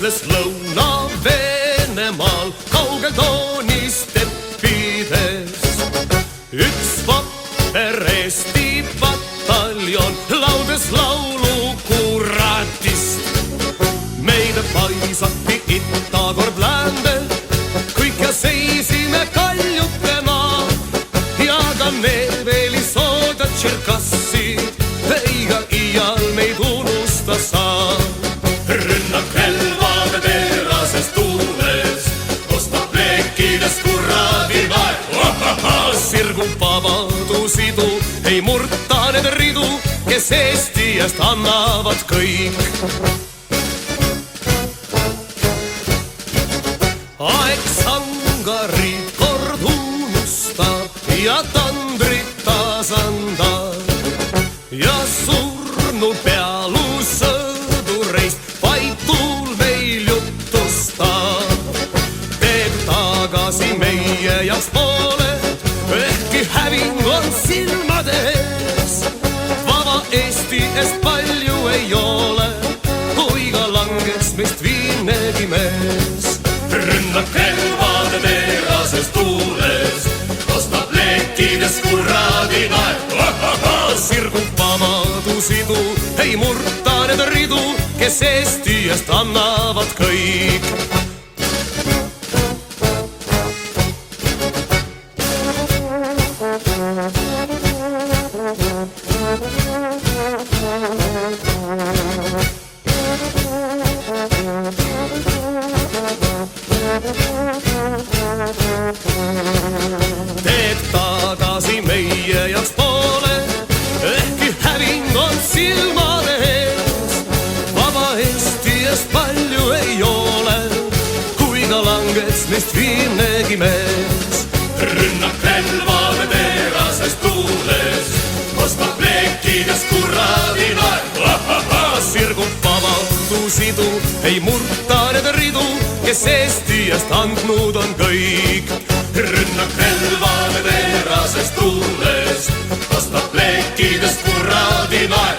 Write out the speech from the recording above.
selles Lõuna-Venemaal kaugel toonis teppides üks vapper Eesti pataljon laudes laulu kuratist. Meid paisati itta kord läände, kõik ja seisime kaljutena ja ka Neveli sooda Tšerkassid eiga iial meid unusta saa. Rünnak relvade terases tuules, ostab leekides kuradi vaev. Sirgub vabadusidu, ei murta need ridu, kes Eesti eest annavad kõik. Aeg sangarid kord unustab ja tandrit tasandab ja surnud pealu sõdureist vaid tuul meil jutustab. Teeb tagasi meie jaoks poole, ehkki häving on silmade ees. Vaba Eesti eest palju ei ole, kui ka langeks meist viimegi mees. Rünnak relvade terases tuules, ostab leekides kuradi naer. Sirgub vabadusidu, ei murta need ridu, kes Eesti eest annavad kõik. Teed tagasi meie jaoks poole, ehkki häving on silmade ees. Vaba Eesti eest palju ei ole, kui ka langeks meist viimegi mees. Rünnak relvade terases tuules, ostab leekides kuradi naer. Sirgub vabadusidu, ei murta need ridu, kes Eesti eest andnud on kõik. Rünnak relvade terases tuules, ostab leekides kuradi naer.